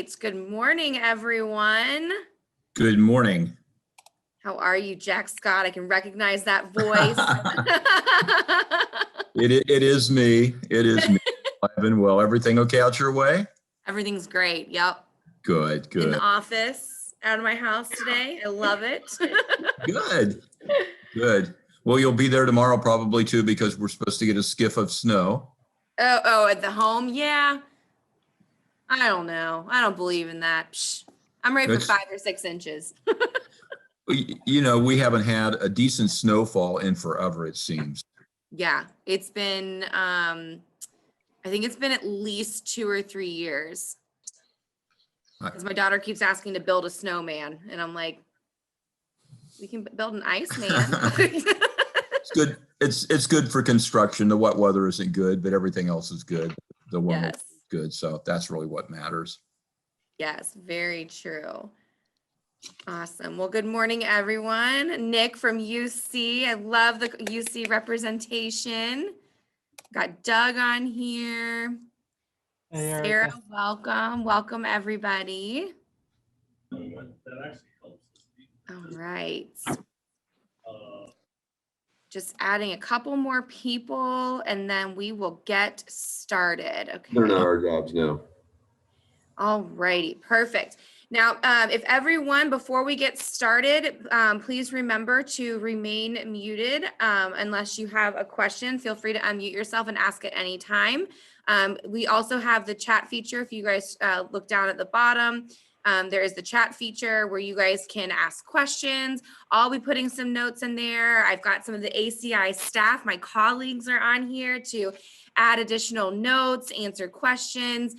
right. Good morning, everyone. Good morning. How are you, Jack Scott? I can recognize that voice. It is me. It is me. I've been well. Everything okay out your way? Everything's great. Yep. Good, In the good, office, out of my house today. I love it. good, good. Well, you'll be there tomorrow probably too, because we're supposed to get a skiff of snow. Oh, at the home? Yeah. I don't know. I don't believe in that. Psh, I'm ready for It's, 5 or 6 inches. we haven't had a decent snowfall in forever, it seems. Yeah, it's been, I think it's been at least 2 or 3 years. Because my daughter keeps asking to build a snowman, and I'm like, we can build an Iceman. It's good. It's good for construction. The wet weather isn't good, but everything else is good. The warm weather Yes. is good. So that's really what matters. Yes, very true. Awesome. Well, good morning, everyone. Nick from UC. I love the UC representation. Got Doug on here. Hey, Sarah, Erica. welcome. Welcome, everybody. All right. Just adding a couple more people, and then we will get started. Okay. They're not our jobs now. All righty, perfect. Now, if everyone, before we get started, please remember to remain muted unless you have a question. Feel free to unmute yourself and ask at any time. We also have the chat feature. If you guys look down at the bottom, there is the chat feature where you guys can ask questions. I'll be putting some notes in there. I've got some of the ACI staff. My colleagues are on here to add additional notes, answer questions.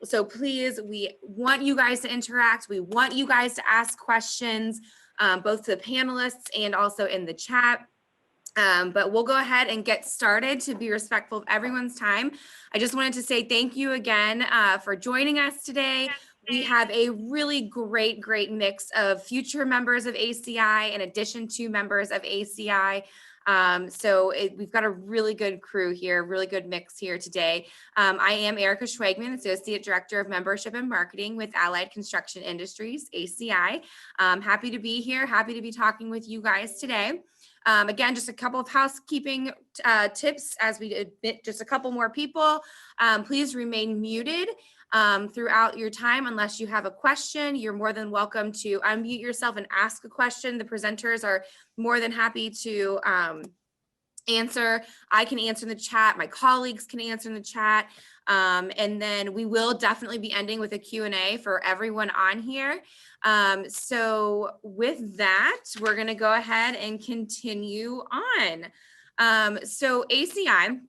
So please, we want you guys to interact. We want you guys to ask questions, both to the panelists and also in the chat. But we'll go ahead and get started to be respectful of everyone's time. I just wanted to say thank you again for joining us today. We have a really great mix of future members of ACI in addition to members of ACI. We've got a really good crew here, really good mix here today. I am Erica Schwegman, Associate Director of Membership and Marketing with Allied Construction Industries, ACI. Happy to be here, happy to be talking with you guys today. Again, just a couple of housekeeping tips as we admit just a couple more people. Please remain muted throughout your time unless you have a question. You're more than welcome to unmute yourself and ask a question. The presenters are more than happy to answer. I can answer in the chat. My colleagues can answer in the chat. And then we will definitely be ending with a Q&A for everyone on here. So with that, we're going to go ahead and continue on. So ACI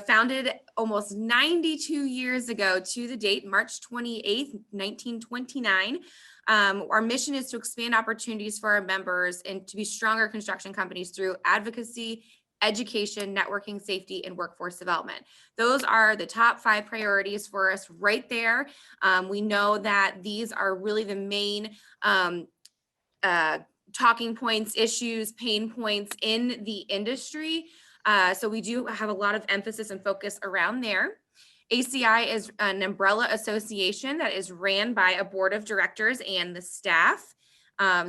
founded almost 92 years ago to the date, March 28th, 1929. Our mission is to expand opportunities for our members and to be stronger construction companies through advocacy, education, networking, safety, and workforce development. Those are the top 5 priorities for us right there. We know that these are really the main talking points, issues, pain points in the industry. So we do have a lot of emphasis and focus around there. ACI is an umbrella association that is ran by a board of directors and the staff.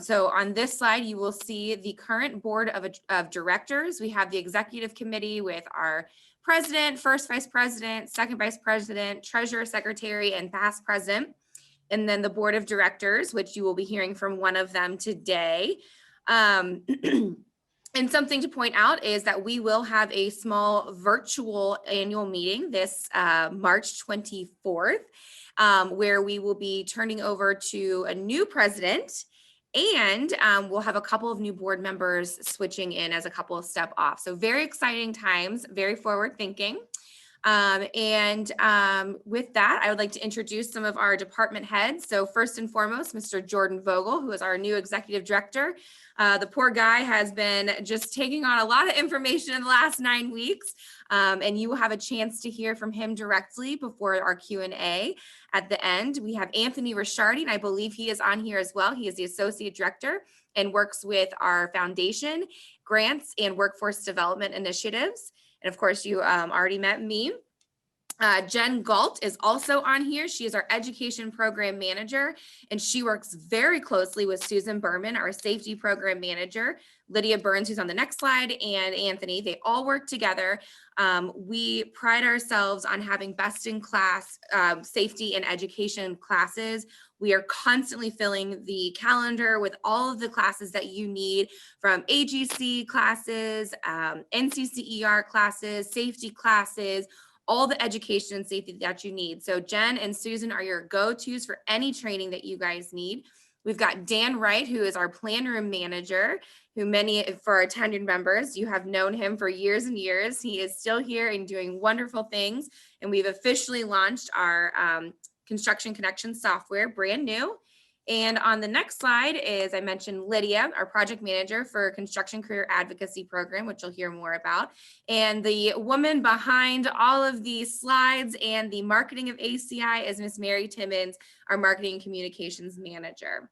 So on this slide, you will see the current board of directors. We have the executive committee with our president, first vice president, second vice president, treasurer, secretary, and past president. And then the board of directors, which you will be hearing from one of them today. And something to point out is that we will have a small virtual annual meeting this March 24th, where we will be turning over to a new president. And we'll have a couple of new board members switching in as a couple of step off. So very exciting times, very forward thinking. With that, I would like to introduce some of our department heads. So first and foremost, Mr. Jordan Vogel, who is our new executive director. The poor guy has been just taking on a lot of information in the last 9 weeks. And you will have a chance to hear from him directly before our Q&A at the end. We have Anthony Ricciardi, and I believe he is on here as well. He is the associate director and works with our foundation, grants, and workforce development initiatives. And of course, you already met me. Jen Galt is also on here. She is our education program manager, and she works very closely with Susan Berman, our safety program manager, Lydia Burns, who's on the next slide, and Anthony. They all work together. We pride ourselves on having best in class safety and education classes. We are constantly filling the calendar with all of the classes that you need, from AGC classes, NCCER classes, safety classes, all the education and safety that you need. So Jen and Susan are your go-tos for any training that you guys need. We've got Dan Wright, who is our plan room manager, who many for our tenured members, you have known him for years and years. He is still here and doing wonderful things. And we've officially launched our Construction Connection software, brand new. And on the next slide is, I mentioned Lydia, our project manager for Construction Career Advocacy Program, which you'll hear more about. And the woman behind all of these slides and the marketing of ACI is Miss Mary Timmons, our marketing and communications manager.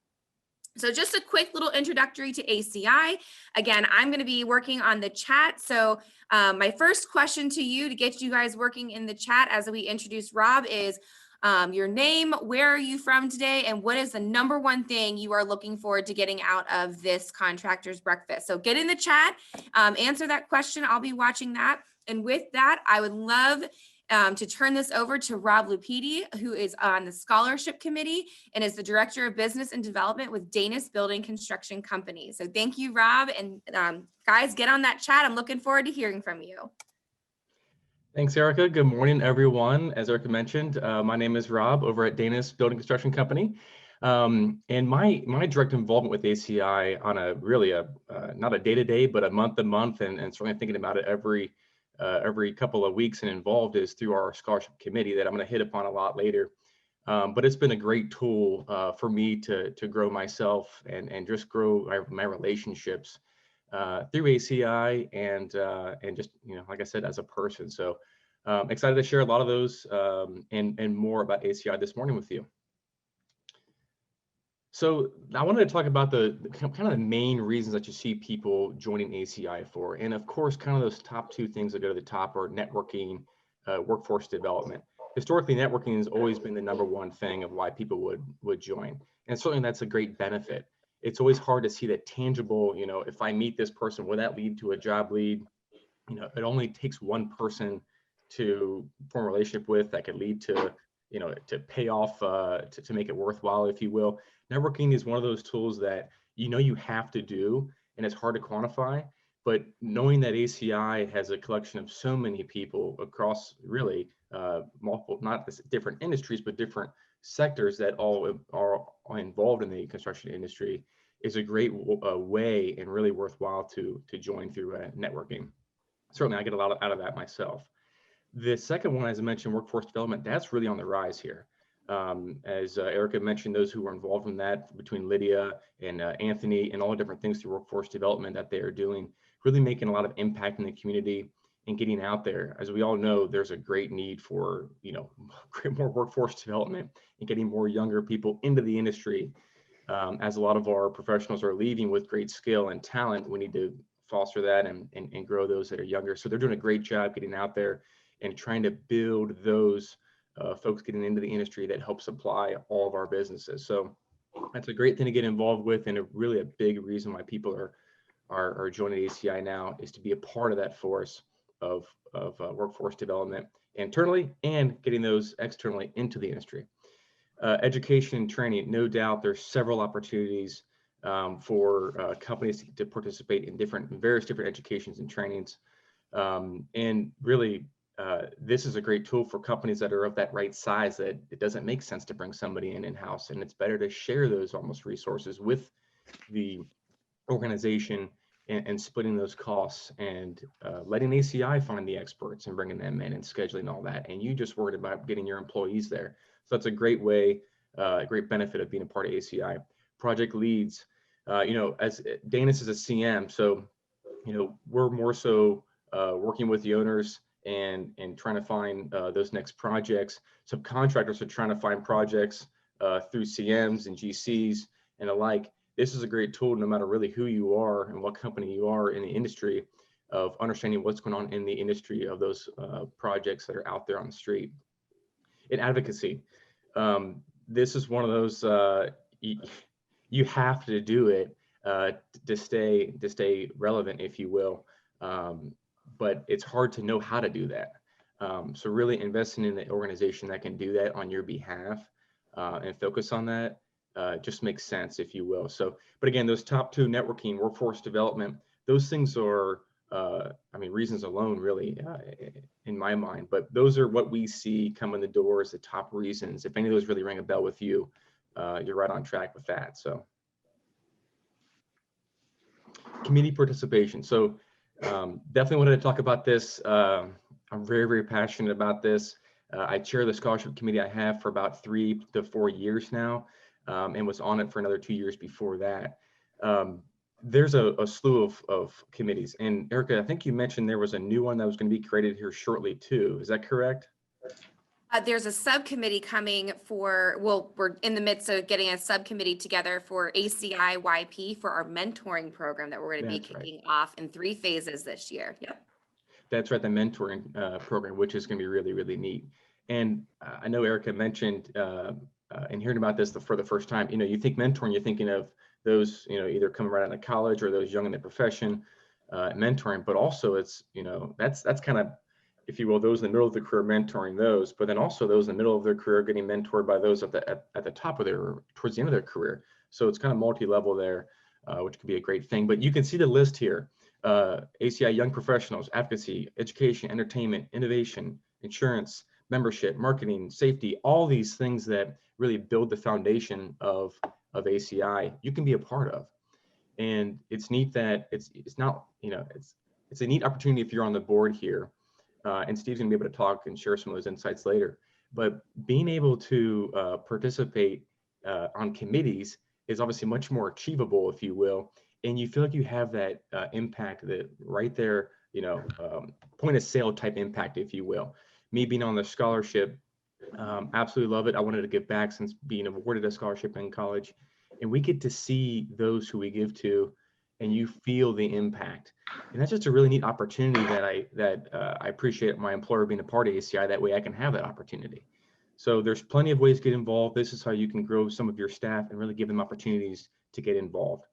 So just a quick little introductory to ACI. Again, I'm going to be working on the chat. So my first question to you to get you guys working in the chat as we introduce Rob is, your name, where are you from today, and what is the number one thing you are looking forward to getting out of this contractor's breakfast? So get in the chat, answer that question. I'll be watching that. And with that, I would love to turn this over to Rob Lupidi, who is on the scholarship committee and is the director of business and development with Danis Building Construction Company. So thank you, Rob. And guys, get on that chat. I'm looking forward to hearing from you. Thanks, Erica. Good morning, everyone. As Erica mentioned, my name is Rob over at Danis Building Construction Company. And my direct involvement with ACI on a really not a day-to-day, but a month-to-month, and certainly thinking about it every couple of weeks and involved, is through our scholarship committee that I'm going to hit upon a lot later. But it's been a great tool for me to grow myself and just grow my relationships through ACI and just, like I said, as a person. So excited to share a lot of those and more about ACI this morning with you. So I wanted to talk about the kind of the main reasons that you see people joining ACI for. And of course, kind of those top two things that go to the top are networking, workforce development. Historically, networking has always been the number one thing of why people would join. And certainly that's a great benefit. It's always hard to see that tangible, if I meet this person, will that lead to a job lead? It only takes one person to form a relationship with that could lead to, to pay off, to make it worthwhile, if you will. Networking is one of those tools that, you have to do, and it's hard to quantify, but knowing that ACI has a collection of so many people across really multiple, not different industries, but different sectors that all are involved in the construction industry, is a great way and really worthwhile to join through networking. Certainly, I get a lot out of that myself. The second one, as I mentioned, workforce development, that's really on the rise here. As Erica mentioned, those who are involved in that, between Lydia and Anthony and all the different things through workforce development that they are doing, really making a lot of impact in the community and getting out there. As we all know, there's a great need for, more workforce development and getting more younger people into the industry. As a lot of our professionals are leaving with great skill and talent, we need to foster that and grow those that are younger. So they're doing a great job getting out there and trying to build those folks getting into the industry that help supply all of our businesses. So that's a great thing to get involved with, and really a big reason why people are joining ACI now, is to be a part of that force of workforce development internally and getting those externally into the industry. Education and training, no doubt there's several opportunities for companies to participate in various different educations and trainings. And really, this is a great tool for companies that are of that right size, that it doesn't make sense to bring somebody in-house, and it's better to share those almost resources with the organization and splitting those costs and letting ACI find the experts and bringing them in and scheduling all that. And you just worried about getting your employees there. So that's a great way, a great benefit of being a part of ACI. Project leads, as Danis is a CM, so, we're more so working with the owners and trying to find those next projects. Subcontractors are trying to find projects through CMs and GCs and the like. This is a great tool, no matter really who you are and what company you are in the industry, of understanding what's going on in the industry of those projects that are out there on the street. In advocacy, this is one of those, you have to do it to stay relevant, if you will. But it's hard to know how to do that. So really investing in the organization that can do that on your behalf and focus on that just makes sense, if you will. So, but again, those top two, networking, workforce development, those things are, I mean, reasons alone, really, in my mind, but those are what we see come in the door as the top reasons. If any of those really ring a bell with you, you're right on track with that. So, community participation. So, definitely wanted to talk about this. I'm very, very passionate about this. I chair the scholarship committee I have for about 3 to 4 years now, and was on it for another 2 years before that. There's a slew of committees. And Erica, I think you mentioned there was a new one that was going to be created here shortly too. Is that correct? There's a subcommittee coming for, well, we're in the midst of getting a subcommittee together for ACI YP for our mentoring program that we're going to be kicking off in 3 phases this year. Yep. That's right, the mentoring program, which is going to be really, really neat. And I know Erica mentioned in hearing about this for the first time, you think mentoring, you're thinking of those, either coming right out of college or those young in the profession, mentoring, but also it's, that's kind of, if you will, those in the middle of the career mentoring those, but then also those in the middle of their career getting mentored by those at the top of towards the end of their career. So it's kind of multi-level there, which could be a great thing. But you can see the list here. ACI Young Professionals, Advocacy, Education, Entertainment, Innovation, Insurance, Membership, Marketing, Safety, all these things that really build the foundation of ACI, you can be a part of. And it's neat that it's not, it's a neat opportunity if you're on the board here. And Steve's gonna be able to talk and share some of those insights later. But being able to participate on committees is obviously much more achievable, if you will. And you feel like you have that impact that right there, point of sale type impact, if you will. Me being on the scholarship, absolutely love it. I wanted to give back since being awarded a scholarship in college. And we get to see those who we give to, and you feel the impact. And that's just a really neat opportunity that I appreciate my employer being a part of ACI. That way I can have that opportunity. So there's plenty of ways to get involved. This is how you can grow some of your staff and really give them opportunities to get involved.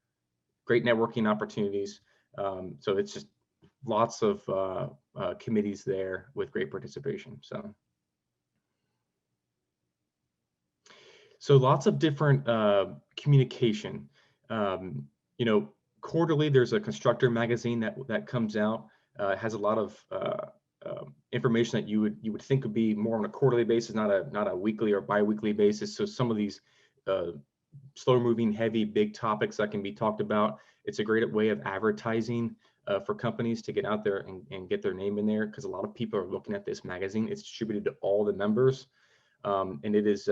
Great networking opportunities. So it's just lots of committees there with great participation. So lots of different communication. Quarterly, there's a Constructor magazine that comes out. Has a lot of information that you would think would be more on a quarterly basis, not a weekly or bi-weekly basis. So some of these slow-moving, heavy, big topics that can be talked about. It's a great way of advertising for companies to get out there and get their name in there, because a lot of people are looking at this magazine. It's distributed to all the members, and it is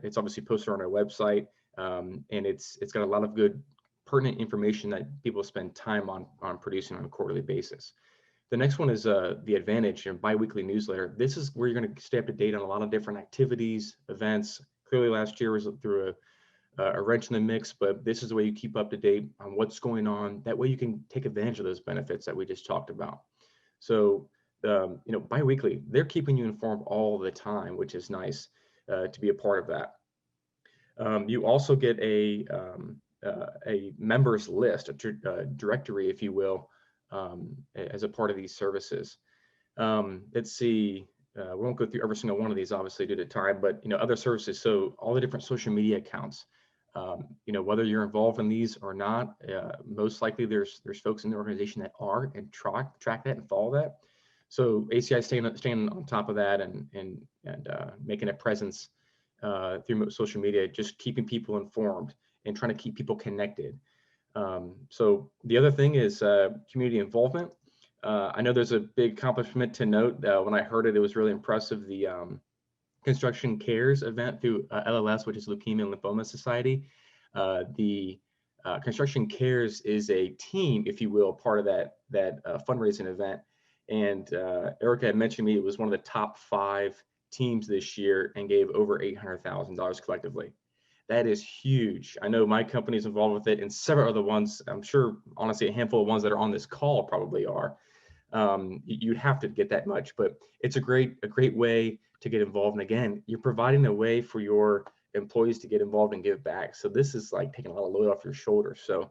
it's obviously posted on our website, and it's got a lot of good pertinent information that people spend time on producing on a quarterly basis. The next one is the Advantage and biweekly newsletter. This is where you're going to stay up to date on a lot of different activities, events. Clearly last year was through a wrench in the mix, but this is the way you keep up to date on what's going on. That way you can take advantage of those benefits that we just talked about. So, biweekly, they're keeping you informed all the time, which is nice to be a part of that. You also get a members list, a directory, if you will, as a part of these services. Let's see. We won't go through every single one of these, obviously, due to time, but other services. So all the different social media accounts, whether you're involved in these or not, most likely there's folks in the organization that are and track that and follow that. So ACI staying on top of that and making a presence through social media, just keeping people informed and trying to keep people connected. So the other thing is community involvement. I know there's a big accomplishment to note. When I heard it, it was really impressive. The Construction Cares event through LLS, which is Leukemia and Lymphoma Society. The Construction Cares is a team, if you will, part of that fundraising event. And Erica had mentioned to me it was one of the top 5 teams this year and gave over $800,000 collectively. That is huge. I know my company's involved with it, and several other ones. I'm sure, honestly, a handful of ones that are on this call probably are. You have to get that much, but it's a great way to get involved. And again, you're providing a way for your employees to get involved and give back. So this is like taking a lot of load off your shoulders. So,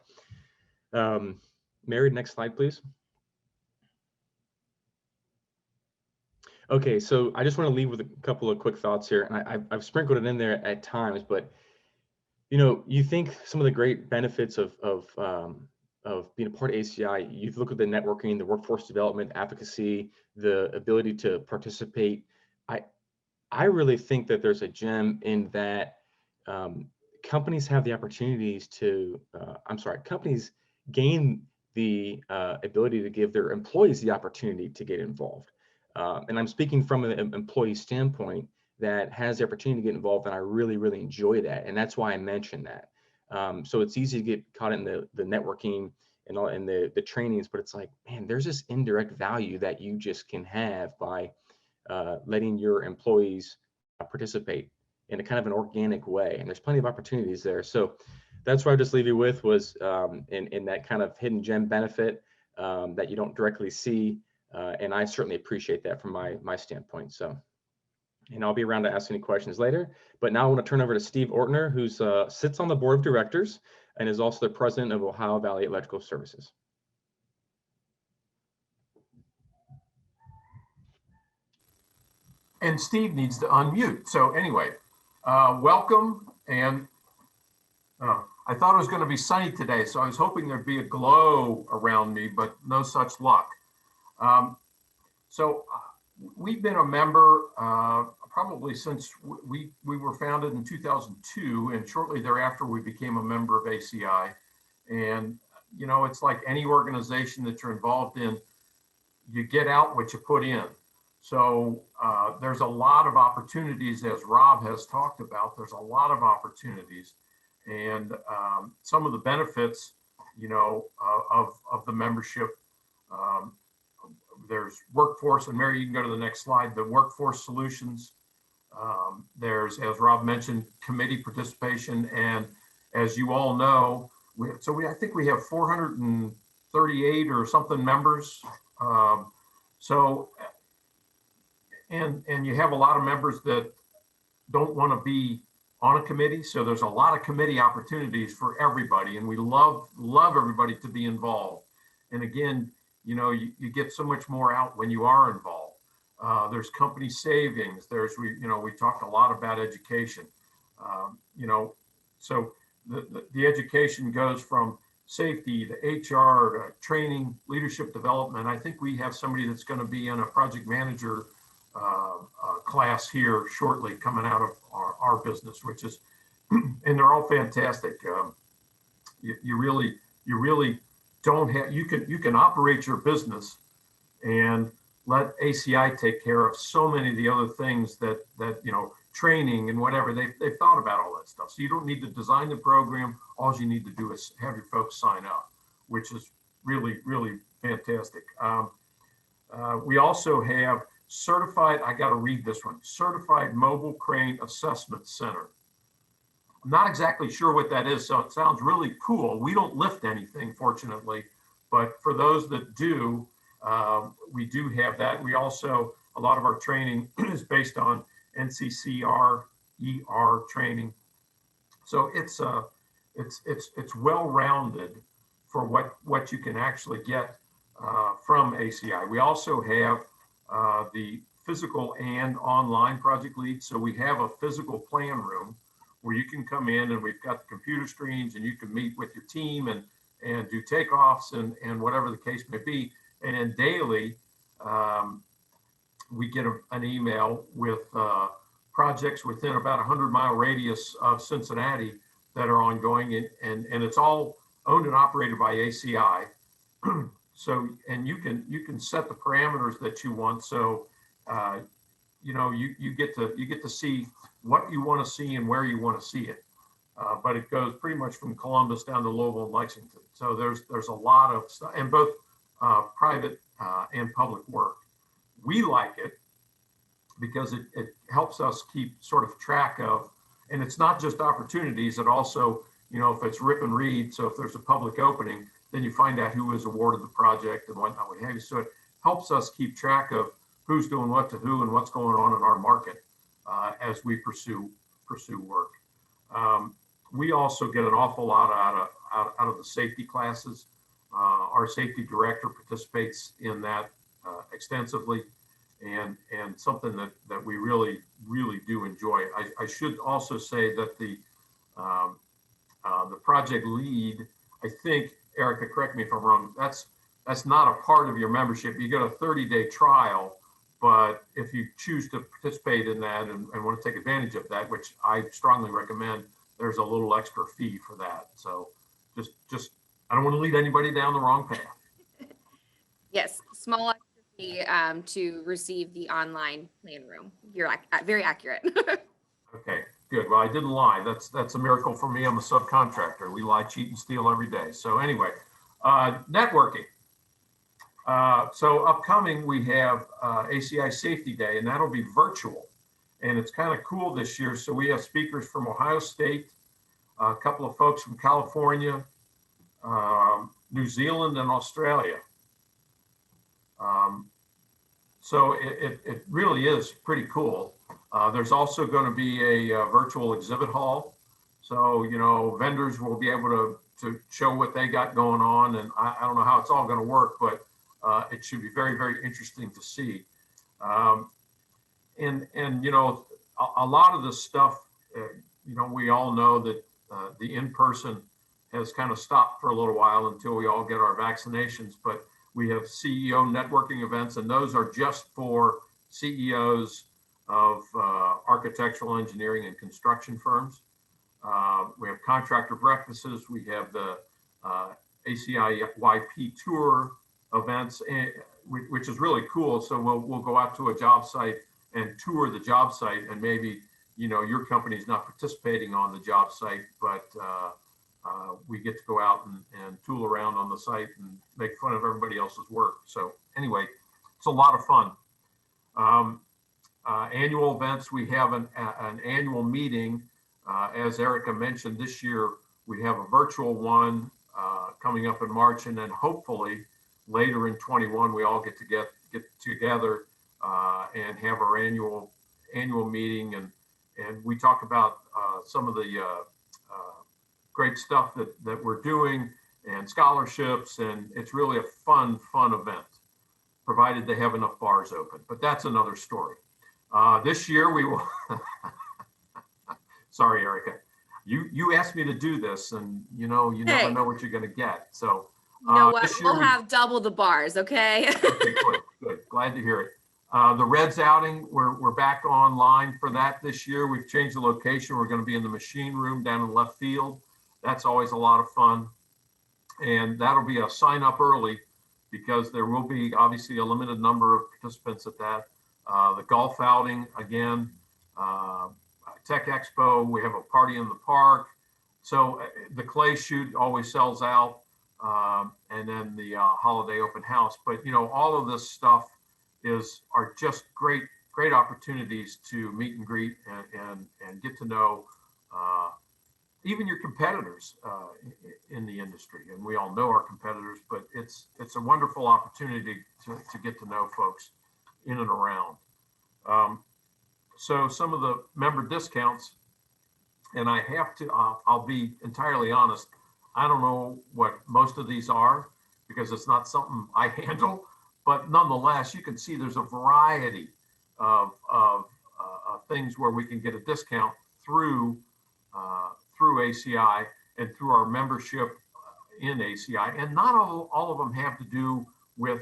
Mary, next slide, please. Okay, so I just want to leave with a couple of quick thoughts here, and I've sprinkled it in there at times, but you think some of the great benefits of being a part of ACI. You've looked at the networking, the workforce development, advocacy, the ability to participate. I really think that there's a gem in that companies have the opportunities to. Companies gain the ability to give their employees the opportunity to get involved. And I'm speaking from an employee standpoint that has the opportunity to get involved, and I really, really enjoy that. And that's why I mentioned that. So it's easy to get caught in the networking and all and the trainings, but it's like, man, there's this indirect value that you just can have by letting your employees participate in a kind of an organic way. And there's plenty of opportunities there. So that's what I just leave you with was in that kind of hidden gem benefit that you don't directly see. And I certainly appreciate that from my standpoint. So, and I'll be around to ask any questions later. But now I want to turn over to Steve Ortner, who sits on the board of directors and is also the president of Ohio Valley Electrical Services. And Steve needs to unmute. So anyway, welcome. And I thought it was going to be sunny today, so I was hoping there'd be a glow around me, but no such luck. So we've been a member probably since we were founded in 2002, and shortly thereafter we became a member of ACI. And it's like any organization that you're involved in, you get out what you put in. So there's a lot of opportunities, as Rob has talked about. There's a lot of opportunities, and some of the benefits, of the membership. There's workforce, and Mary, you can go to the next slide. The workforce solutions. There's, as Rob mentioned, committee participation, and as you all know, I think we have 438 or something members. And you have a lot of members that don't want to be on a committee. So there's a lot of committee opportunities for everybody, and we love everybody to be involved. And again, you get so much more out when you are involved. There's company savings. We talked a lot about education. So the education goes from safety to HR to training, leadership development. I think we have somebody that's going to be in a project manager class here shortly coming out of our business, which is, and they're all fantastic. You really don't have, you can operate your business and let ACI take care of so many of the other things that training and whatever, they've thought about all that stuff. So you don't need to design the program. All you need to do is have your folks sign up, which is really, really fantastic. We also have certified, I got to read this one, Certified Mobile Crane Assessment Center. I'm not exactly sure what that is, so it sounds really cool. We don't lift anything, fortunately, but for those that do, we do have that. We also, a lot of our training is based on NCCR ER training. So it's well-rounded for what you can actually get from ACI. We also have the physical and online project lead. So we have a physical plan room where you can come in, and we've got the computer screens, and you can meet with your team and do takeoffs and whatever the case may be. And then daily, we get an email with projects within about 100-mile radius of Cincinnati that are ongoing, and it's all owned and operated by ACI. So, and you can set the parameters that you want. So, you get to see what you want to see and where you want to see it. But it goes pretty much from Columbus down to Louisville and Lexington. So there's a lot of stuff, and both private and public work. We like it because it helps us keep sort of track of, And it's not just opportunities, it also, you know, if it's rip and read, so if there's a public opening, then you find out who was awarded the project and whatnot, what have you. So it helps us keep track of who's doing what to who and what's going on in our market as we pursue work. We also get an awful lot out of the safety classes. Our safety director participates in that extensively, and something that we really do enjoy. I should also say that the project lead, I think, Erica, correct me if I'm wrong, that's not a part of your membership. You get a 30-day trial, but if you choose to participate in that and want to take advantage of that, which I strongly recommend, there's a little extra fee for that. So just I don't want to lead anybody down the wrong path. Yes, small extra fee to receive the online plan room. You're very accurate. Okay, good. Well, I didn't lie. That's a miracle for me. I'm a subcontractor. We lie, cheat, and steal every day. So anyway, networking. So upcoming, we have ACI Safety Day, and that'll be virtual. And it's kind of cool this year. So we have speakers from Ohio State, a couple of folks from California, New Zealand, and Australia. So it really is pretty cool. There's also going to be a virtual exhibit hall. So, you know, vendors will be able to show what they got going on. And I don't know how it's all going to work, but it should be very interesting to see. And you know, a lot of this stuff, you know, we all know that the in-person has kind of stopped for a little while until we all get our vaccinations, but we have CEO networking events, and those are just for CEOs of architectural, engineering, and construction firms. We have contractor breakfasts. We have the ACI YP tour events, which is really cool. So we'll go out to a job site and tour the job site, and maybe, you know, your company's not participating on the job site, but we get to go out and tool around on the site and make fun of everybody else's work. So anyway, it's a lot of fun. Annual events, we have an annual meeting. As Erica mentioned, this year we have a virtual one coming up in March, and then hopefully later in 21 we all get together and have our annual meeting, and we talk about some of the great stuff that we're doing and scholarships, and it's really a fun event, provided they have enough bars open. But that's another story. This year we will. Sorry, Erica. You asked me to do this, and you know you never know what you're going to get. So you know what? We'll have double the bars. Okay. Okay, good. Glad to hear it. The Reds outing, we're back online for that this year. We've changed the location. We're going to be in the machine room down in left field. That's always a lot of fun, and that'll be a sign up early because there will be obviously a limited number of participants at that. The golf outing again, Tech Expo, we have a party in the park. So the clay shoot always sells out, and then the holiday open house. But you know, all of this stuff are just great opportunities to meet and greet and get to know even your competitors in the industry. And we all know our competitors, but it's a wonderful opportunity to get to know folks in and around. So some of the member discounts, and I have to, I'll be entirely honest, I don't know what most of these are because it's not something I handle, but nonetheless, you can see there's a variety of things where we can get a discount through ACI and through our membership in ACI. And not all of them have to do with,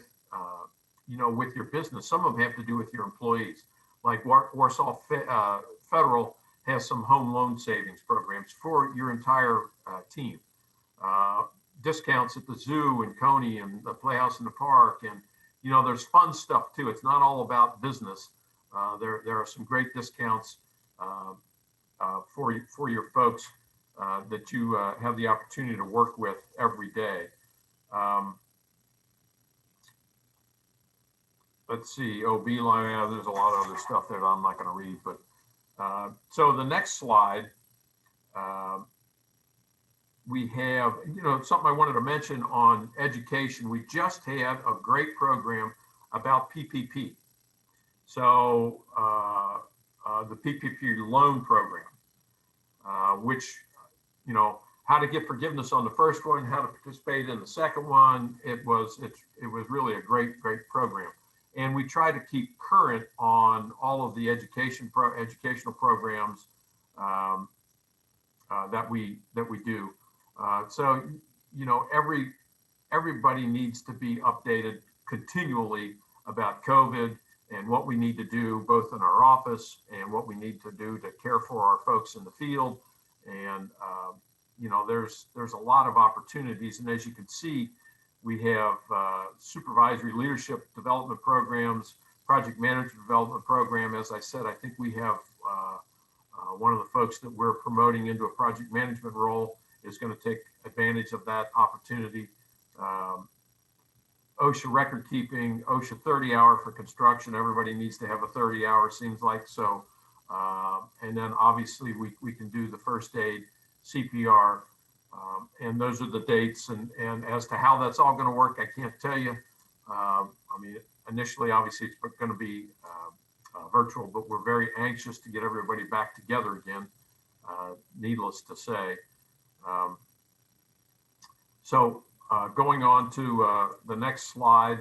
you know, with your business. Some of them have to do with your employees. Like Warsaw Federal has some home loan savings programs for your entire team. Discounts at the zoo and Coney and the Playhouse in the Park. And, you know, there's fun stuff too. It's not all about business. There are some great discounts for your folks that you have the opportunity to work with every day. Let's see, Beeline, there's a lot of other stuff there that I'm not going to read, but So the next slide, we have, something I wanted to mention on education. We just had a great program about PPP. So the PPP loan program, which, how to get forgiveness on the first one, how to participate in the second one. It was really a great program. And we try to keep current on all of the educational programs that we do. So, everybody needs to be updated continually about COVID and what we need to do both in our office and what we need to do to care for our folks in the field. And, there's a lot of opportunities. And as you can see, we have supervisory leadership development programs, project manager development program. As I said, I think we have one of the folks that we're promoting into a project management role is going to take advantage of that opportunity. OSHA record keeping, OSHA 30-hour for construction. Everybody needs to have a 30-hour, seems like. So, and then obviously we can do the first aid, CPR, and those are the dates. And as to how that's all going to work, I can't tell you. Initially, obviously, it's going to be virtual, but we're very anxious to get everybody back together again, needless to say. Going on to the next slide,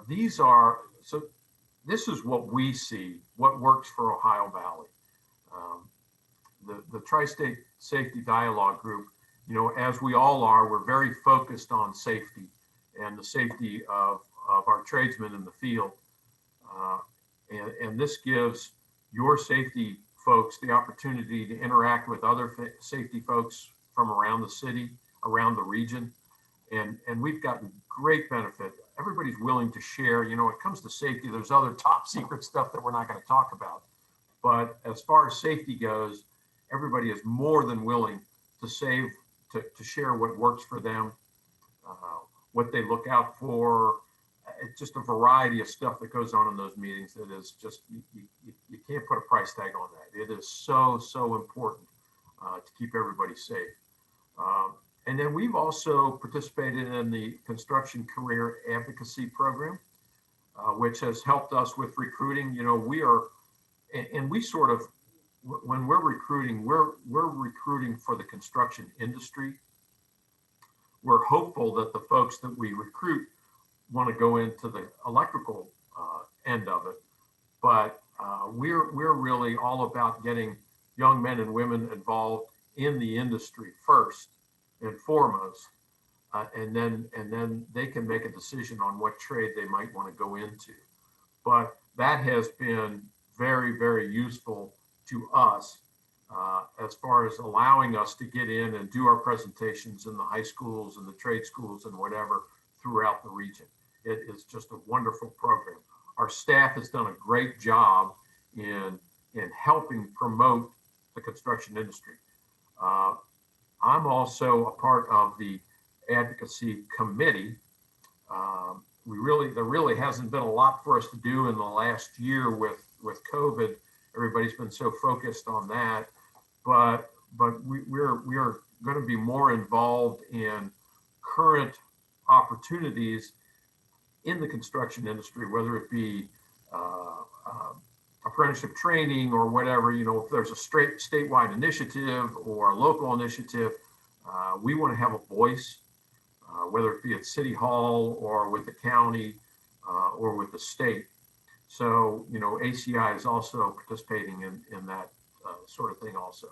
this is what we see, what works for Ohio Valley. The Tri-State Safety Dialogue Group, as we all are, we're very focused on safety and the safety of our tradesmen in the field. And this gives your safety folks the opportunity to interact with other safety folks from around the city, around the region. And we've gotten great benefit. Everybody's willing to share. When it comes to safety, there's other top secret stuff that we're not going to talk about. But as far as safety goes, everybody is more than willing to share what works for them, what they look out for. It's just a variety of stuff that goes on in those meetings that is just, you can't put a price tag on that. It is so important to keep everybody safe. And then we've also participated in the Construction Career Advocacy Program, which has helped us with recruiting. We sort of, when we're recruiting, we're recruiting for the construction industry. We're hopeful that the folks that we recruit want to go into the electrical end of it, but we're really all about getting young men and women involved in the industry first and foremost, and then they can make a decision on what trade they might want to go into. But that has been very useful to us as far as allowing us to get in and do our presentations in the high schools and the trade schools and whatever throughout the region. It is just a wonderful program. Our staff has done a great job in helping promote the construction industry. I'm also a part of the advocacy committee. There really hasn't been a lot for us to do in the last year with COVID. Everybody's been so focused on that, but we're going to be more involved in current opportunities in the construction industry, whether it be apprenticeship training or whatever. If there's a statewide initiative or a local initiative, we want to have a voice, whether it be at City Hall or with the county or with the state. So, ACI is also participating in that sort of thing also.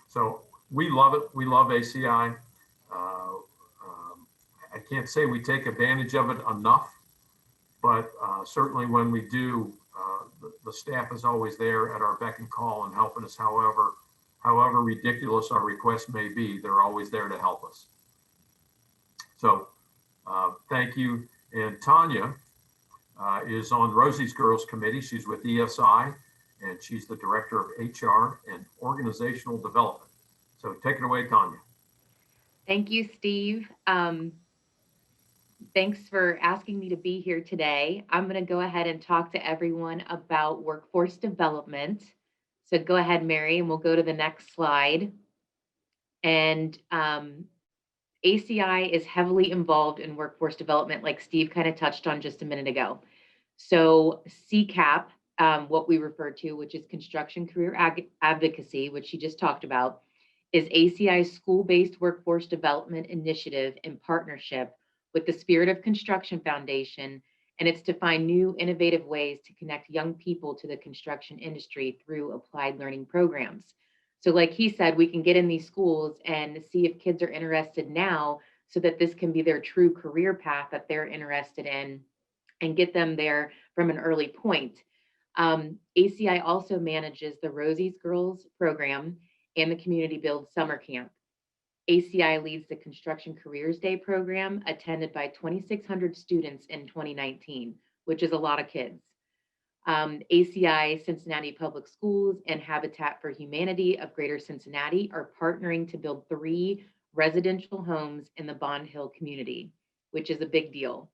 So we love it. We love ACI. I can't say we take advantage of it enough, but certainly when we do, the staff is always there at our beck and call and helping us however ridiculous our request may be. They're always there to help us. So thank you. And Tanya is on Rosie's Girls Committee. She's with ESI, and she's the Director of HR and Organizational Development. So take it away, Tanya. Thank you, Steve. Thanks for asking me to be here today. I'm going to go ahead and talk to everyone about workforce development. So go ahead, Mary, and we'll go to the next slide. And ACI is heavily involved in workforce development, like Steve kind of touched on just a minute ago. So CCAP, what we refer to, which is Construction Career Advocacy, which she just talked about, is ACI's school-based workforce development initiative in partnership with the Spirit of Construction Foundation, and it's to find new innovative ways to connect young people to the construction industry through applied learning programs. So like he said, we can get in these schools and see if kids are interested now so that this can be their true career path that they're interested in and get them there from an early point. ACI also manages the Rosie's Girls program and the Community Build Summer Camp. ACI leads the Construction Careers Day program, attended by 2,600 students in 2019, which is a lot of kids. ACI, Cincinnati Public Schools, and Habitat for Humanity of Greater Cincinnati are partnering to build 3 residential homes in the Bond Hill community, which is a big deal.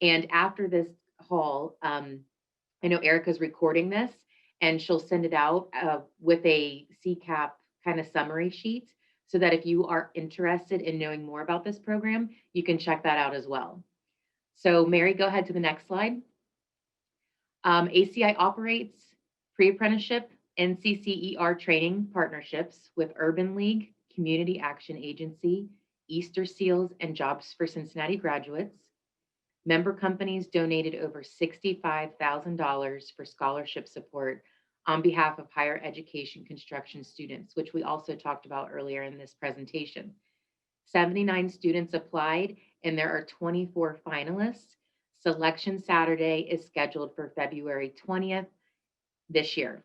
And after this haul, I know Erica's recording this, and she'll send it out with a CCAP kind of summary sheet, so that if you are interested in knowing more about this program, you can check that out as well. So Mary, go ahead to the next slide. ACI operates pre-apprenticeship and CCER training partnerships with Urban League, Community Action Agency, Easter Seals, and Jobs for Cincinnati Graduates. Member companies donated over $65,000 for scholarship support on behalf of higher education construction students, which we also talked about earlier in this presentation. 79 students applied, and there are 24 finalists. Selection Saturday is scheduled for February 20th this year.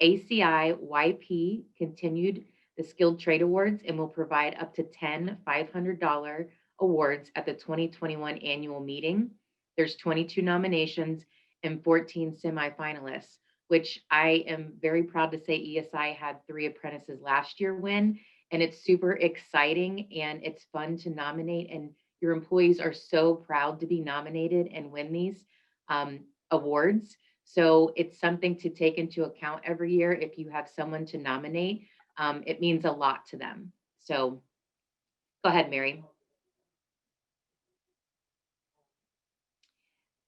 ACI YP continued the Skilled Trade Awards and will provide up to 10 $500 awards at the 2021 annual meeting. There's 22 nominations and 14 semifinalists, which I am very proud to say ESI had 3 apprentices last year win, and it's super exciting and it's fun to nominate, and your employees are so proud to be nominated and win these awards. So it's something to take into account every year. If you have someone to nominate, it means a lot to them. So go ahead, Mary.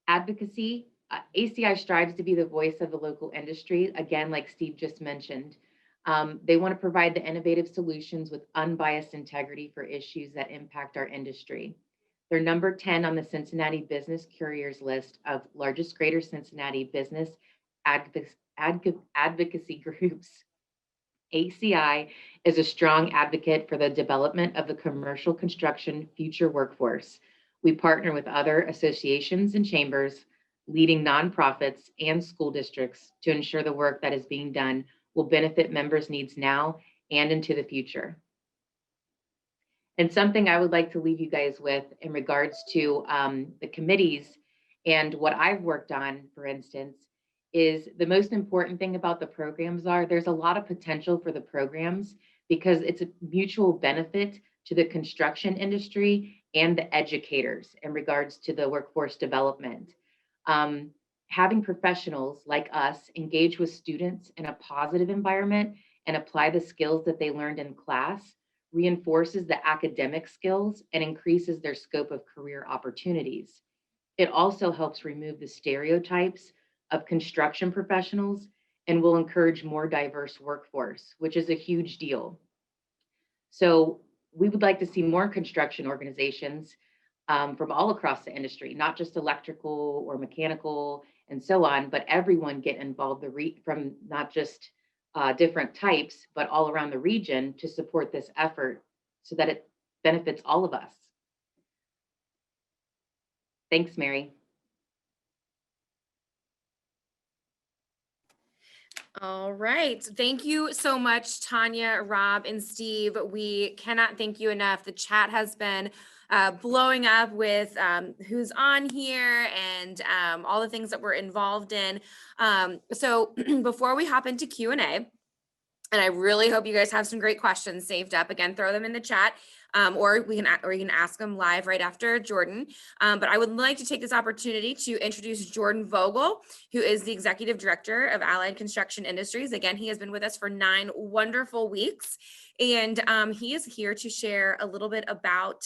Advocacy. ACI strives to be the voice of the local industry, again, like Steve just mentioned. They want to provide the innovative solutions with unbiased integrity for issues that impact our industry. They're number 10 on the Cincinnati Business Couriers list of largest Greater Cincinnati business advocacy groups. ACI is a strong advocate for the development of the commercial construction future workforce. We partner with other associations and chambers, leading nonprofits and school districts to ensure the work that is being done will benefit members' needs now and into the future. And something I would like to leave you guys with in regards to the committees and what I've worked on, for instance, is the most important thing about the programs are there's a lot of potential for the programs because it's a mutual benefit to the construction industry and the educators in regards to the workforce development. Having professionals like us engage with students in a positive environment and apply the skills that they learned in class reinforces the academic skills and increases their scope of career opportunities. It also helps remove the stereotypes of construction professionals and will encourage more diverse workforce, which is a huge deal. So we would like to see more construction organizations from all across the industry, not just electrical or mechanical and so on, but everyone get involved from not just different types, but all around the region to support this effort so that it benefits all of us. Thanks, Mary. All right. Thank you so much, Tanya, Rob, and Steve. We cannot thank you enough. The chat has been blowing up with who's on here and all the things that we're involved in. So before we hop into Q&A, And I really hope you guys have some great questions saved up. Again, throw them in the chat. Or you can ask them live right after Jordan. But I would like to take this opportunity to introduce Jordan Vogel, who is the Executive Director of Allied Construction Industries. Again, he has been with us for 9 wonderful weeks, and he is here to share a little bit about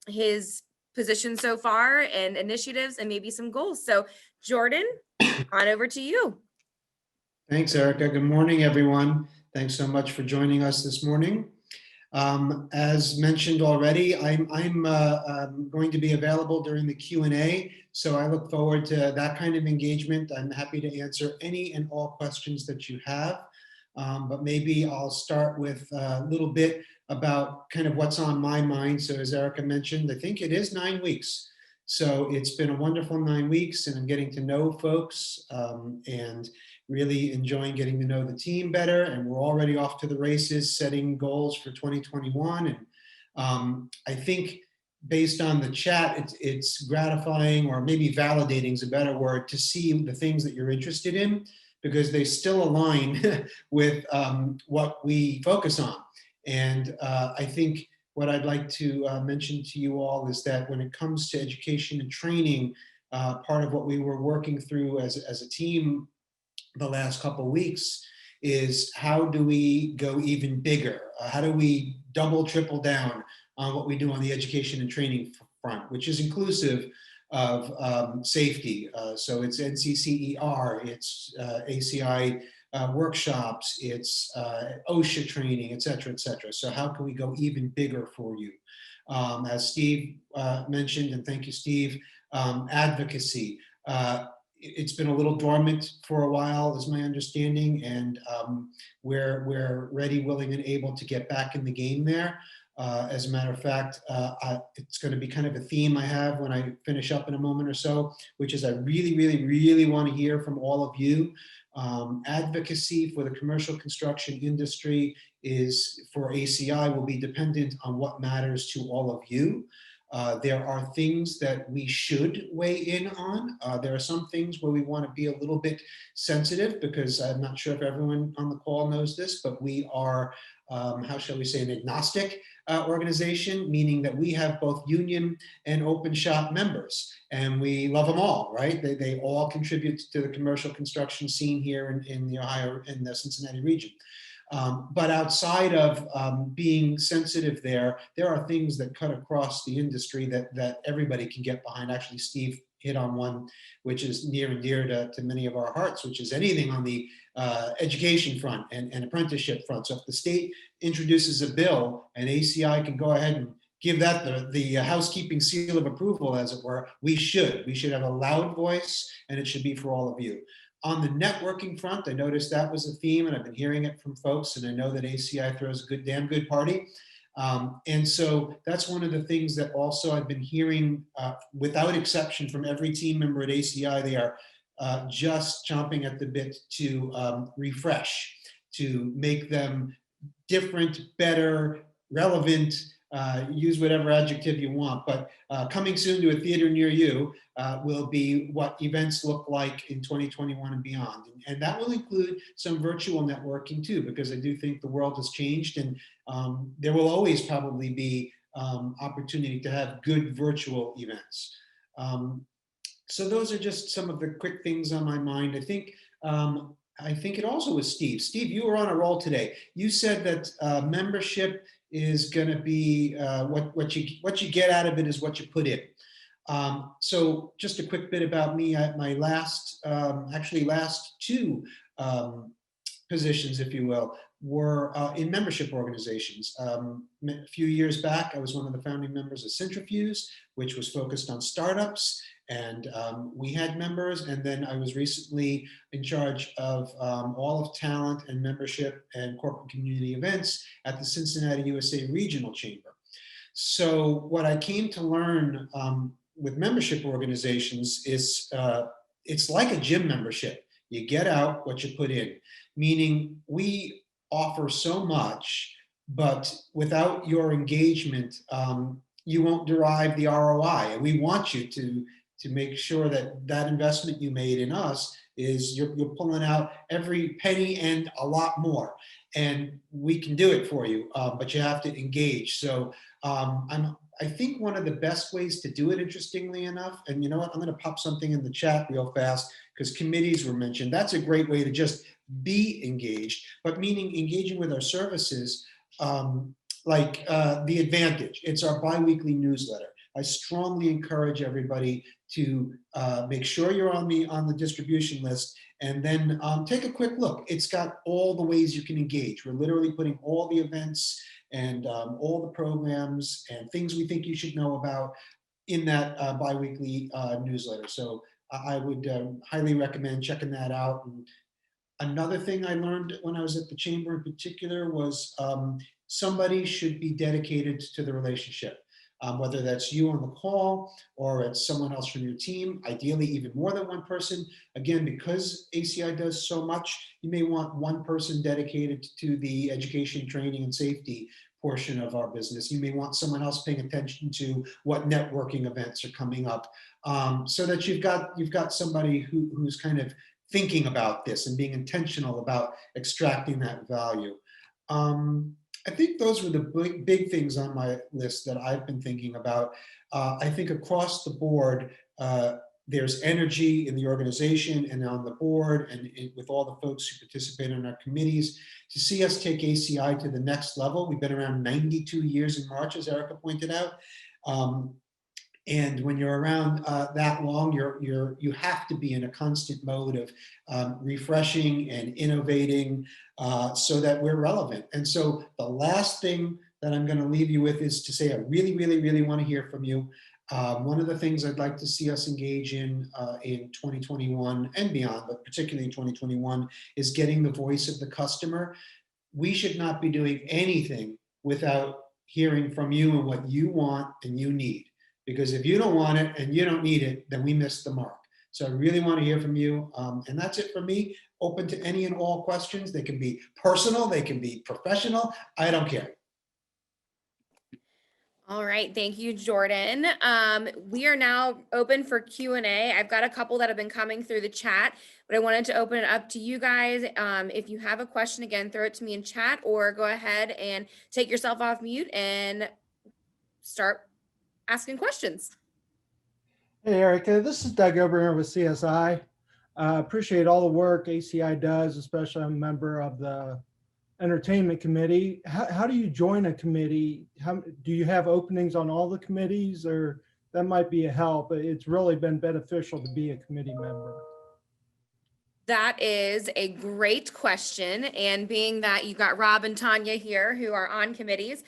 his position so far and initiatives and maybe some goals. So Jordan, on over to you. Thanks, Erica. Good morning, everyone. Thanks so much for joining us this morning. As mentioned already, I'm going to be available during the Q&A, so I look forward to that kind of engagement. I'm happy to answer any and all questions that you have, but maybe I'll start with a little bit about kind of what's on my mind. So as Erica mentioned, I think it is 9 weeks. So it's been a wonderful 9 weeks, and I'm getting to know folks and really enjoying getting to know the team better. And we're already off to the races, setting goals for 2021. And I think based on the chat, it's gratifying, or maybe validating is a better word, to see the things that you're interested in, because they still align with what we focus on. And I think what I'd like to mention to you all is that when it comes to education and training, part of what we were working through as a team the last couple of weeks is, how do we go even bigger? How do we double, triple down on what we do on the education and training front, which is inclusive of safety. So it's NCCER, it's ACI workshops, it's OSHA training, et cetera, et cetera. So how can we go even bigger for you? As Steve mentioned, and thank you, Steve, advocacy. It's been a little dormant for a while, is my understanding, and we're ready, willing, and able to get back in the game there. As a matter of fact, it's going to be kind of a theme I have when I finish up in a moment or so, which is I really, really, really want to hear from all of you. Advocacy for the commercial construction industry is, for ACI, will be dependent on what matters to all of you. There are things that we should weigh in on. There are some things where we want to be a little bit sensitive, because I'm not sure if everyone on the call knows this, but we are, how shall we say, an agnostic organization, meaning that we have both union and open shop members, and we love them all, right? They all contribute to the commercial construction scene here in the Ohio, in the Cincinnati region. But outside of being sensitive there are things that cut across the industry that everybody can get behind. Actually, Steve hit on one which is near and dear to many of our hearts, which is anything on the education front and apprenticeship front. So if the state introduces a bill and ACI can go ahead and give that the housekeeping seal of approval, as it were, we should have a loud voice, and it should be for all of you. On the networking front, I noticed that was a theme, and I've been hearing it from folks, and I know that ACI throws a damn good party. And so that's one of the things that also I've been hearing without exception from every team member at ACI. They are just chomping at the bit to refresh, to make them different, better, relevant, use whatever adjective you want, but coming soon to a theater near you will be what events look like in 2021 and beyond. And that will include some virtual networking too, because I do think the world has changed, and there will always probably be opportunity to have good virtual events. So those are just some of the quick things on my mind. I think it also was Steve. Steve, you were on a roll today. You said that membership is going to be what you get out of it is what you put in. So just a quick bit about me. My last two positions, if you will, were in membership organizations. A few years back, I was one of the founding members of Centrifuge, which was focused on startups. And we had members, and then I was recently in charge of all of talent and membership and corporate community events at the Cincinnati USA Regional Chamber. So what I came to learn with membership organizations is it's like a gym membership. You get out what you put in, meaning we offer so much, but without your engagement, you won't derive the ROI. And we want you to to make sure that that investment you made in us is you're pulling out every penny and a lot more. And we can do it for you, but you have to engage. So I think one of the best ways to do it, interestingly enough, and you know what, I'm going to pop something in the chat real fast because committees were mentioned. That's a great way to just be engaged, but meaning engaging with our services, like The Advantage. It's our biweekly newsletter. I strongly encourage everybody to make sure you're on the distribution list, and then take a quick look. It's got all the ways you can engage. We're literally putting all the events and all the programs and things we think you should know about in that biweekly newsletter. So I would highly recommend checking that out. And another thing I learned when I was at the chamber in particular was somebody should be dedicated to the relationship. Whether that's you on the call or it's someone else from your team, ideally even more than one person. Again, because ACI does so much, you may want one person dedicated to the education, training, and safety portion of our business. You may want someone else paying attention to what networking events are coming up, so that you've got somebody who's kind of thinking about this and being intentional about extracting that value. I think those were the big things on my list that I've been thinking about. I think across the board, there's energy in the organization and on the board and with all the folks who participate in our committees to see us take ACI to the next level. We've been around 92 years in March, as Erica pointed out. And when you're around that long, you have to be in a constant mode of refreshing and innovating so that we're relevant. And so the last thing that I'm going to leave you with is to say I really, really, really want to hear from you. One of the things I'd like to see us engage in 2021 and beyond, but particularly in 2021, is getting the voice of the customer. We should not be doing anything without hearing from you and what you want and you need. Because if you don't want it and you don't need it, then we missed the mark. So I really want to hear from you. And that's it for me. Open to any and all questions. They can be personal, they can be professional. I don't care. All right, thank you, Jordan. We are now open for Q&A. I've got a couple that have been coming through the chat, but I wanted to open it up to you guys. If you have a question, again, throw it to me in chat or go ahead and take yourself off mute and start asking questions. Hey, Erica, this is Doug over here with CSI. Appreciate all the work ACI does, especially I'm a member of the entertainment committee. How do you join a committee? Do you have openings on all the committees, or that might be a help? It's really been beneficial to be a committee member. That is a great question. And being that you've got Rob and Tanya here who are on committees,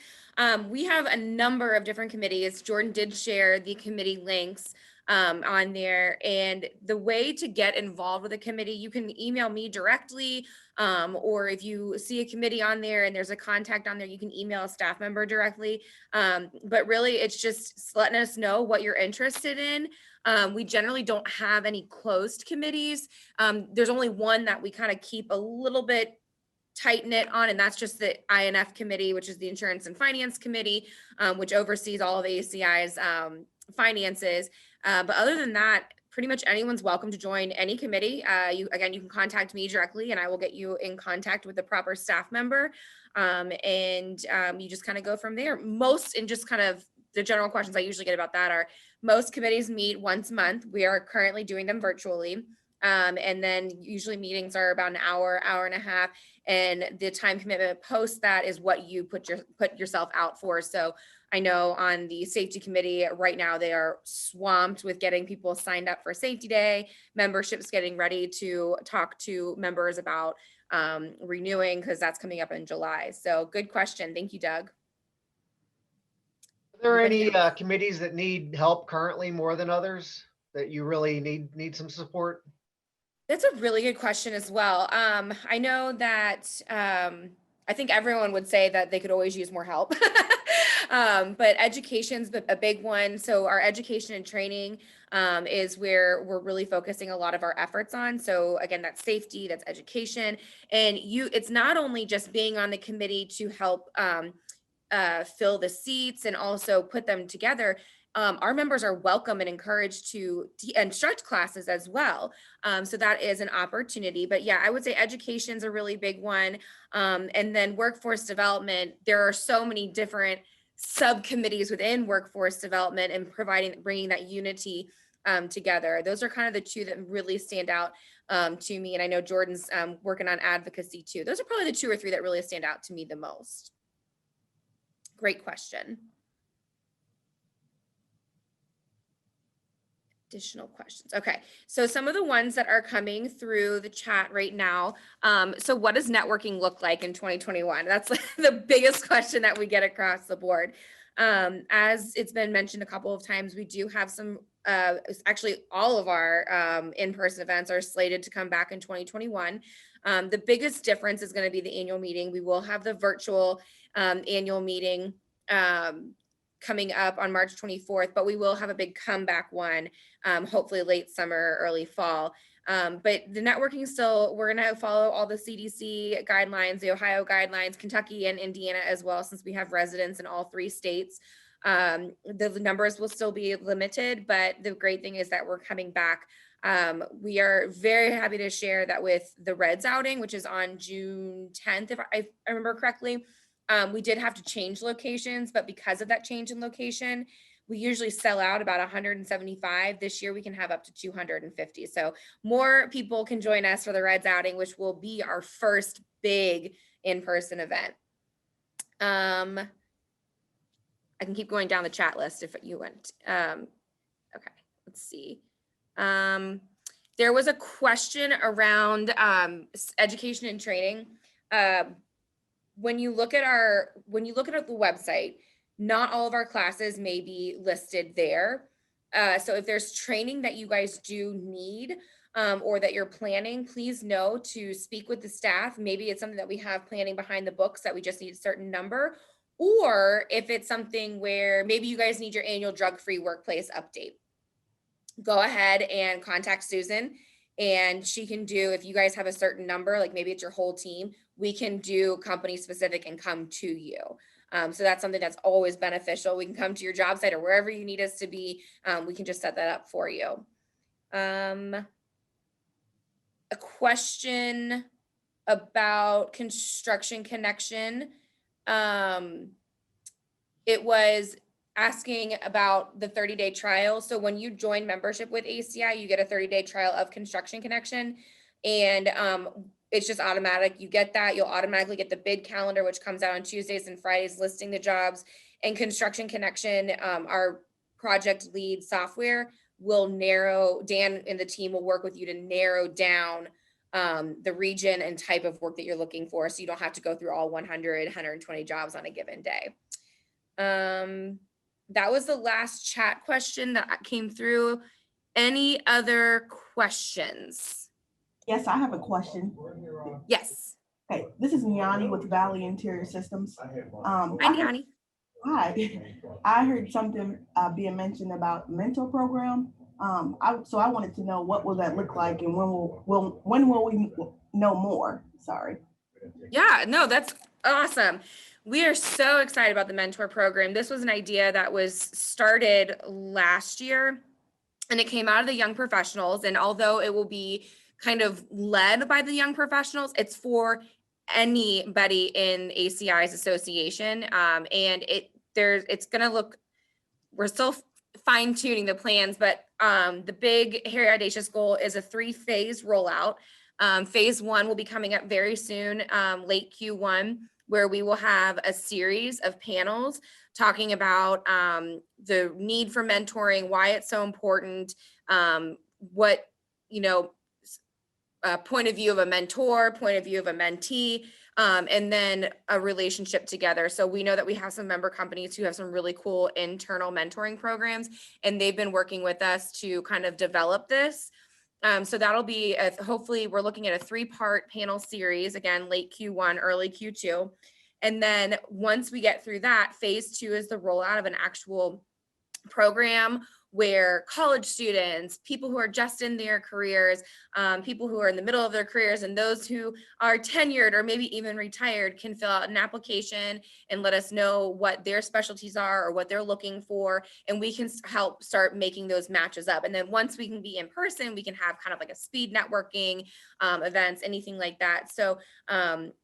we have a number of different committees. Jordan did share the committee links on there. And the way to get involved with a committee, you can email me directly, or if you see a committee on there and there's a contact on there, you can email a staff member directly. But really, it's just letting us know what you're interested in. We generally don't have any closed committees. There's only one that we kind of keep a little bit tight knit on, and that's just the INF committee, which is the Insurance and Finance Committee, which oversees all of ACI's finances. But other than that, pretty much anyone's welcome to join any committee. You can contact me directly and I will get you in contact with the proper staff member. You just kind of go from there. Just kind of the general questions I usually get about that are, most committees meet once a month. We are currently doing them virtually. And then usually meetings are about an hour, hour and a half. And the time commitment post that is what you put yourself out for. So I know on the safety committee right now, they are swamped with getting people signed up for Safety Day, memberships getting ready to talk to members about renewing, because that's coming up in July. So good question. Thank you, Doug. Are there any committees that need help currently more than others that you really need some support? That's a really good question as well. I know that I think everyone would say that they could always use more help. But education's a big one. So our education and training is where we're really focusing a lot of our efforts on. So again, that's safety, that's education. And it's not only just being on the committee to help fill the seats and also put them together. our members are welcome and encouraged to instruct classes as well. So that is an opportunity. But yeah, I would say education is a really big one. And then workforce development, there are so many different subcommittees within workforce development and bringing that unity together. Those are kind of the two that really stand out to me. And I know Jordan's working on advocacy too. Those are probably the 2 or 3 that really stand out to me the most. Great question. Additional questions. Okay, so some of the ones that are coming through the chat right now. So what does networking look like in 2021? That's the biggest question that we get across the board. As it's been mentioned a couple of times, we do have some, actually all of our in-person events are slated to come back in 2021. The biggest difference is going to be the annual meeting. We will have the virtual annual meeting coming up on March 24th, but we will have a big comeback one, hopefully late summer, early fall. But the networking still, we're going to follow all the CDC guidelines, the Ohio guidelines, Kentucky and Indiana as well, since we have residents in all 3 states. The numbers will still be limited, but the great thing is that we're coming back. We are very happy to share that with the Reds outing, which is on June 10th, if I remember correctly. We did have to change locations, but because of that change in location, we usually sell out about 175. This year we can have up to 250. So more people can join us for the Reds outing, which will be our first big in-person event. I can keep going down the chat list if you want. Okay, let's see. There was a question around education and training. When you look at the website, not all of our classes may be listed there. So if there's training that you guys do need or that you're planning, please know to speak with the staff. Maybe it's something that we have planning behind the books that we just need a certain number. Or if it's something where maybe you guys need your annual drug-free workplace update, go ahead and contact Susan. And she can do, if you guys have a certain number, like maybe it's your whole team, we can do company specific and come to you. So that's something that's always beneficial. We can come to your job site or wherever you need us to be. We can just set that up for you. A question about Construction Connection. It was asking about the 30-day trial. So when you join membership with ACI, you get a 30-day trial of Construction Connection. And it's just automatic. You get that. You'll automatically get the bid calendar, which comes out on Tuesdays and Fridays, listing the jobs. And Construction Connection, our project lead software, will narrow, Dan and the team will work with you to narrow down the region and type of work that you're looking for. So you don't have to go through all 100, 120 jobs on a given day. That was the last chat question that came through. Any other questions? Yes, I have a question. Yes. Okay, this is Niani with Valley Interior Systems. Hi, Niani. Hi. I heard something being mentioned about mentor program. So I wanted to know what will that look like and when will we know more? Sorry. Yeah, no, that's awesome. We are so excited about the mentor program. This was an idea that was started last year and it came out of the young professionals. And although it will be kind of led by the young professionals, it's for anybody in ACI's association. And it's going to look, we're still fine tuning the plans, but the big, hairy, audacious goal is a 3-phase rollout. Phase 1 will be coming up very soon, late Q1, where we will have a series of panels talking about the need for mentoring, why it's so important, what, point of view of a mentor, point of view of a mentee, and then a relationship together. So we know that we have some member companies who have some really cool internal mentoring programs, and they've been working with us to kind of develop this. So that'll be, hopefully we're looking at a 3-part panel series, again, late Q1, early Q2. And then once we get through that, phase 2 is the rollout of an actual program where college students, people who are just in their careers, people who are in the middle of their careers, and those who are tenured or maybe even retired can fill out an application and let us know what their specialties are or what they're looking for, and we can help start making those matches up. And then once we can be in person, we can have kind of like a speed networking events, anything like that. So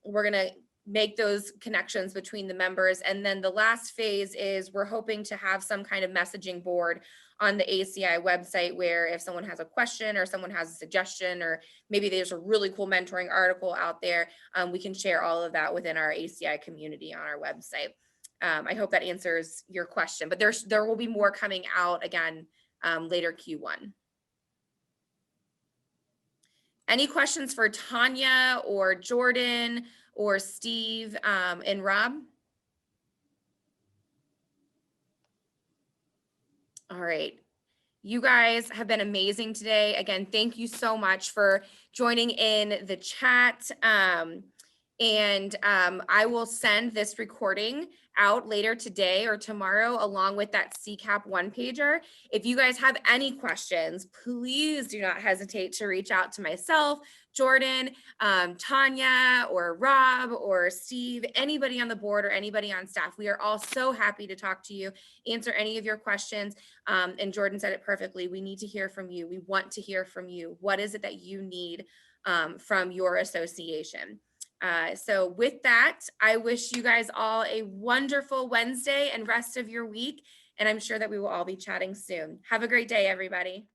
we're gonna make those connections between the members. And then the last phase is we're hoping to have some kind of messaging board on the ACI website where if someone has a question or someone has a suggestion, or maybe there's a really cool mentoring article out there, we can share all of that within our ACI community on our website. I hope that answers your question, but there will be more coming out again later Q1. Any questions for Tanya or Jordan or Steve and Rob? All right. You guys have been amazing today. Again, thank you so much for joining in the chat. I will send this recording out later today or tomorrow, along with that CCAP one-pager. If you guys have any questions, please do not hesitate to reach out to myself, Jordan, Tanya, or Rob, or Steve, anybody on the board or anybody on staff. We are all so happy to talk to you, answer any of your questions. And Jordan said it perfectly. We need to hear from you. We want to hear from you. What is it that you need from your association? So with that, I wish you guys all a wonderful Wednesday and rest of your week. And I'm sure that we will all be chatting soon. Have a great day, everybody.